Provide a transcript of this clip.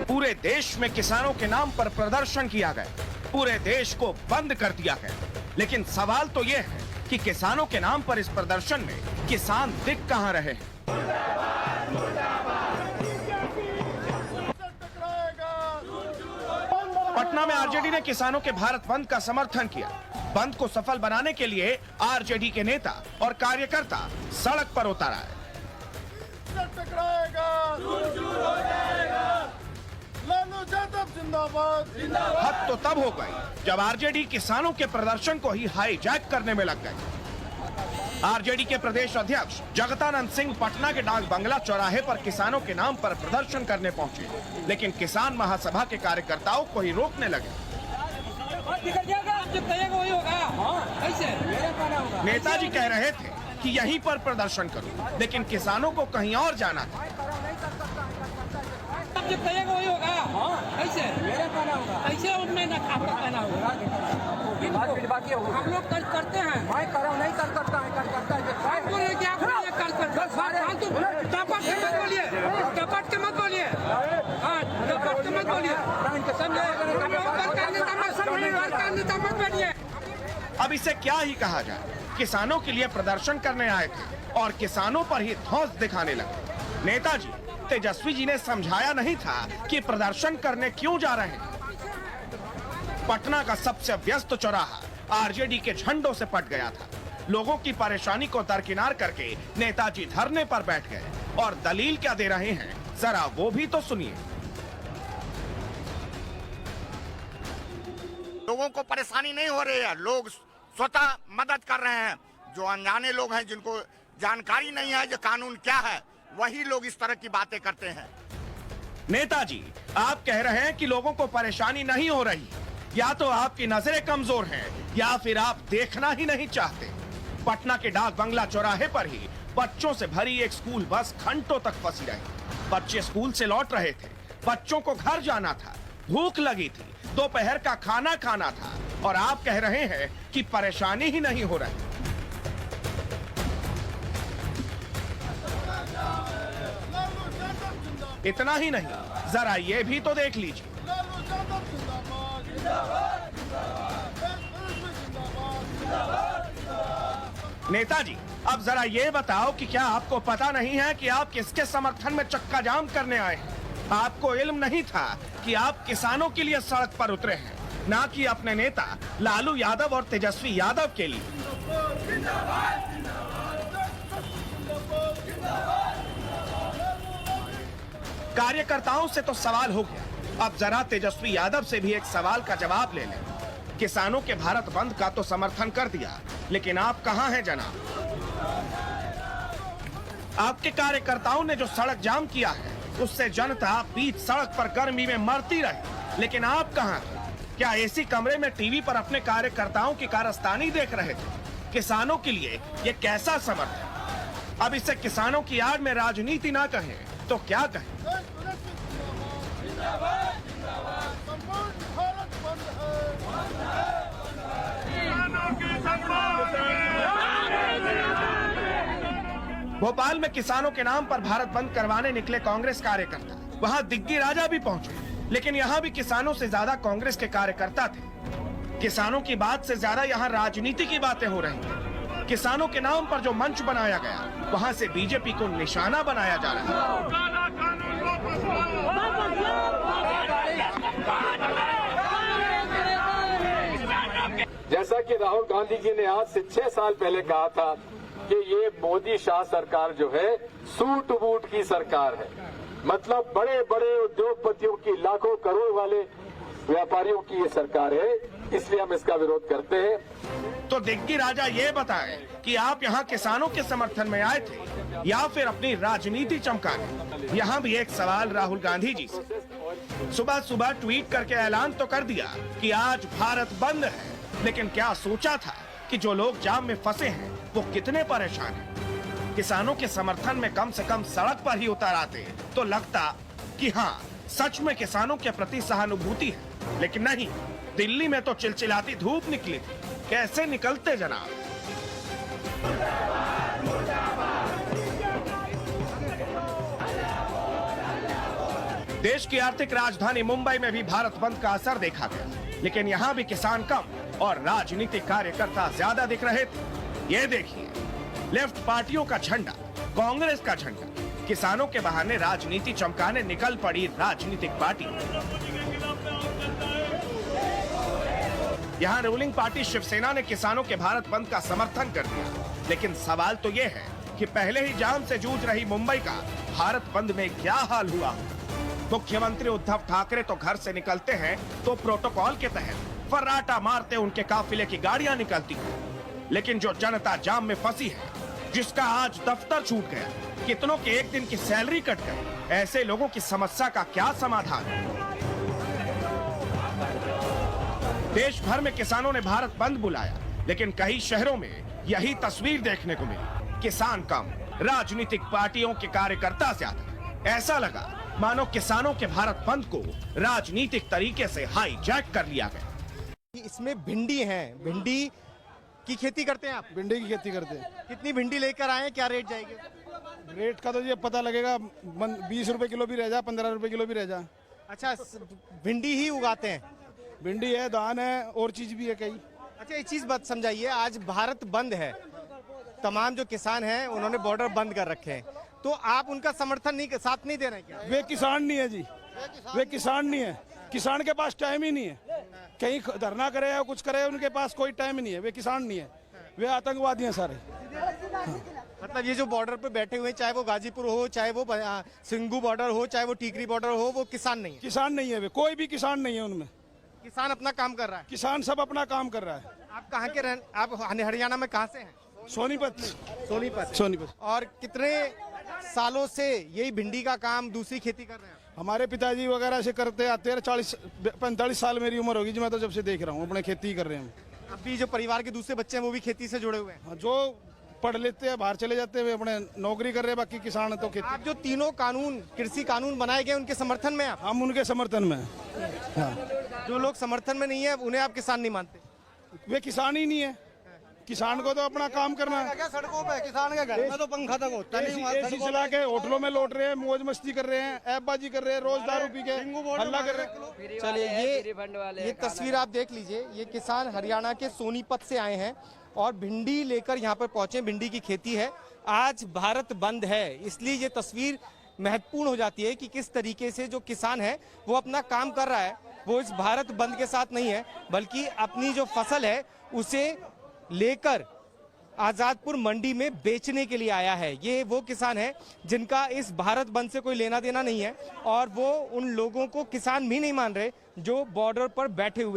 पूरे देश में किसानों के नाम पर प्रदर्शन किया गया, पूरे देश को बंद कर दिया गया। लेकिन सवाल तो ये है कि किसानों के नाम पर इस प्रदर्शन में किसान दिख कहां रहे हैं। पटना में आरजेडी ने किसानों के भारत बंद का समर्थन किया। बंद को सफल बनाने के लिए आरजेडी के नेता और कार्यकर्ता सड़क पर उतर आए। हद तो तब हो गई जब आरजेडी किसानों के प्रदर्शन को ही हाईजैक करने में लग गई। आरजेडी के प्रदेश अध्यक्ष जगतानंद सिंह पटना के डाक बंगला चौराहे पर किसानों के नाम पर प्रदर्शन करने पहुंचे, लेकिन किसान महासभा के कार्यकर्ताओं को ही रोकने लगे। नेताजी कह रहे थे कि यहीं पर प्रदर्शन करो, लेकिन किसानों को कहीं और जाना था। जब कहेगा वही होगा। कैसे ऐसे उनमें न कहना होगा। हम लोग कल करते हैं। मैं करो नहीं कर करता है क्या टपट के मत बोलिए, टपट के मत बोलिए, हाँ टपट के मत बोलिए, मत बनिए। अब इसे क्या ही कहा जाए, किसानों के लिए प्रदर्शन करने आए थे और किसानों पर ही धौंस दिखाने लगे। नेताजी तेजस्वी जी ने समझाया नहीं था कि प्रदर्शन करने क्यों जा रहे हैं। पटना का सबसे व्यस्त चौराहा आरजेडी के झंडों से पट गया था। लोगों की परेशानी को दरकिनार करके नेताजी धरने पर बैठ गए और दलील क्या दे रहे हैं जरा वो भी तो सुनिए। लोगों को परेशानी नहीं हो रही है, लोग स्वतः मदद कर रहे हैं। जो अनजाने लोग हैं, जिनको जानकारी नहीं है जो कानून क्या है, वही लोग इस तरह की बातें करते हैं। नेताजी, आप कह रहे हैं कि लोगों को परेशानी नहीं हो रही, या तो आपकी नजरें कमजोर हैं या फिर आप देखना ही नहीं चाहते। पटना के डाक बंगला चौराहे पर ही बच्चों से भरी एक स्कूल बस घंटों तक फंसी रही। बच्चे स्कूल से लौट रहे थे, बच्चों को घर जाना था, भूख लगी थी, दोपहर का खाना खाना था, और आप कह रहे हैं कि परेशानी ही नहीं हो रही। इतना ही नहीं, जरा ये भी तो देख लीजिए। नेताजी, अब जरा ये बताओ कि क्या आपको पता नहीं है कि आप किसके समर्थन में चक्का जाम करने आए हैं? आपको इल्म नहीं था कि आप किसानों के लिए सड़क पर उतरे हैं, ना कि अपने नेता लालू यादव और तेजस्वी यादव के लिए। कार्यकर्ताओं से तो सवाल हो गया, अब जरा तेजस्वी यादव से भी एक सवाल का जवाब ले लें। किसानों के भारत बंद का तो समर्थन कर दिया, लेकिन आप कहां हैं जनाब? आपके कार्यकर्ताओं ने जो सड़क जाम किया है, उससे जनता बीच सड़क पर गर्मी में मरती रही, लेकिन आप कहां थे? क्या एसी कमरे में टीवी पर अपने कार्यकर्ताओं की कारस्तानी देख रहे थे? किसानों के लिए ये कैसा समर्थन? अब इसे किसानों की आड़ में राजनीति ना कहें तो क्या कहें? भोपाल में किसानों के नाम पर भारत बंद करवाने निकले कांग्रेस कार्यकर्ता, वहां दिग्गी राजा भी पहुंचे, लेकिन यहां भी किसानों से ज्यादा कांग्रेस के कार्यकर्ता थे। किसानों की बात से ज्यादा यहां राजनीति की बातें हो रही हैं। किसानों के नाम पर जो मंच बनाया गया, वहां से बीजेपी को निशाना बनाया जा रहा है। जैसा कि राहुल गांधी जी ने आज से 6 साल पहले कहा था कि ये मोदी शाह सरकार जो है सूट बूट की सरकार है, मतलब बड़े बड़े उद्योगपतियों की, लाखों करोड़ वाले व्यापारियों की ये सरकार है, इसलिए हम इसका विरोध करते हैं। तो दिग्गी राजा ये बताएं कि आप यहाँ किसानों के समर्थन में आए थे या फिर अपनी राजनीति चमकाने? यहाँ भी एक सवाल राहुल गांधी जी से। सुबह सुबह ट्वीट करके ऐलान तो कर दिया कि आज भारत बंद है, लेकिन क्या सोचा था कि जो लोग जाम में फंसे हैं वो कितने परेशान हैं? किसानों के समर्थन में कम से कम सड़क पर ही उतर आते तो लगता कि हाँ, सच में किसानों के प्रति सहानुभूति है, लेकिन नहीं। दिल्ली में तो चिलचिलाती धूप निकली थी, कैसे निकलते जनाब? देश की आर्थिक राजधानी मुंबई में भी भारत बंद का असर देखा गया, लेकिन यहाँ भी किसान कम और राजनीतिक कार्यकर्ता ज्यादा दिख रहे थे। ये देखिए, लेफ्ट पार्टियों का झंडा, कांग्रेस का झंडा, किसानों के बहाने राजनीति चमकाने निकल पड़ी राजनीतिक पार्टी। यहाँ रूलिंग पार्टी शिवसेना ने किसानों के भारत बंद का समर्थन कर दिया, लेकिन सवाल तो ये है कि पहले ही जाम से जूझ रही मुंबई का भारत बंद में क्या हाल हुआ। मुख्यमंत्री उद्धव ठाकरे तो घर से निकलते हैं तो प्रोटोकॉल के तहत फर्राटा मारते उनके काफिले की गाड़ियां निकलती हैं, लेकिन जो जनता जाम में फंसी है, जिसका आज दफ्तर छूट गया, कितनों के एक दिन की सैलरी कट गई, ऐसे लोगों की समस्या का क्या समाधान है? देश भर में किसानों ने भारत बंद बुलाया, लेकिन कई शहरों में यही तस्वीर देखने को मिली, किसान कम, राजनीतिक पार्टियों के कार्यकर्ता ज्यादा। ऐसा लगा मानो किसानों के भारत बंद को राजनीतिक तरीके से हाईजैक कर लिया गया। इसमें भिंडी है, भिंडी की खेती करते हैं आप? भिंडी की खेती करते हैं। कितनी भिंडी लेकर आए, क्या रेट जाएगी? रेट का तो ये पता लगेगा, 20 रुपए किलो भी रह जा, 15 रुपए किलो भी रह जा। अच्छा, भिंडी ही उगाते हैं? भिंडी है, धान है, और चीज भी है कई। अच्छा, एक चीज बात समझाइए, आज भारत बंद है, तमाम जो किसान हैं उन्होंने बॉर्डर बंद कर रखे हैं, तो आप उनका समर्थन नहीं, साथ नहीं दे रहे क्या? वे किसान नहीं है जी, वे किसान नहीं है, किसान के पास टाइम ही नहीं है, कहीं धरना करे या कुछ करे, उनके पास कोई टाइम ही नहीं है, वे किसान नहीं है, वे आतंकवादी हैं सारे। मतलब ये जो बॉर्डर पे बैठे हुए हैं, चाहे वो गाजीपुर हो, चाहे वो सिंगू बॉर्डर हो, चाहे वो टीकरी बॉर्डर हो, वो किसान नहीं है? किसान नहीं है वे, कोई भी किसान नहीं है उनमें। किसान अपना काम कर रहा है? किसान सब अपना काम कर रहा है। आप कहाँ के आप हरियाणा में कहाँ से हैं? सोनीपत। सोनीपत। और कितने सालों से यही भिंडी का काम, दूसरी खेती कर रहे हैं? हमारे पिताजी वगैरह से करते आते हैं, 45 साल मेरी उम्र होगी जी, मैं तो जब से देख रहा हूँ अपने खेती कर रहे हैं। अभी जो परिवार के दूसरे बच्चे हैं वो भी खेती से जुड़े हुए हैं? जो पढ़ लेते हैं बाहर चले जाते हैं, अपने नौकरी कर रहे हैं, बाकी किसान तो खेती। आप जो तीनों कानून, कृषि कानून बनाए गए, उनके समर्थन में आप? हम उनके समर्थन में हैं। हाँ। जो लोग समर्थन में नहीं है उन्हें आप किसान नहीं मानते? वे किसान ही नहीं है, किसान को तो अपना काम करना है। क्या सड़कों पे किसान के घर में तो पंखा तक होता नहीं, एसी चला के होटलों में लौट रहे हैं, मौज मस्ती कर रहे हैं, ऐपबाजी कर रहे हैं, रोज दारू पी के हल्ला कर रहे हैं। चलिए, ये तस्वीर आप देख लीजिए, ये किसान हरियाणा के सोनीपत से आए हैं और भिंडी लेकर यहाँ पर पहुंचे, भिंडी की खेती है। आज भारत बंद है, इसलिए ये तस्वीर महत्वपूर्ण हो जाती है कि किस तरीके से जो किसान है वो अपना काम कर रहा है, वो इस भारत बंद के साथ नहीं है, बल्कि अपनी जो फसल है उसे लेकर आजादपुर मंडी में बेचने के लिए आया है। ये वो किसान है जिनका इस भारत बंद से कोई लेना देना नहीं है, और वो उन लोगों को किसान भी नहीं मान रहे जो बॉर्डर पर बैठे हुए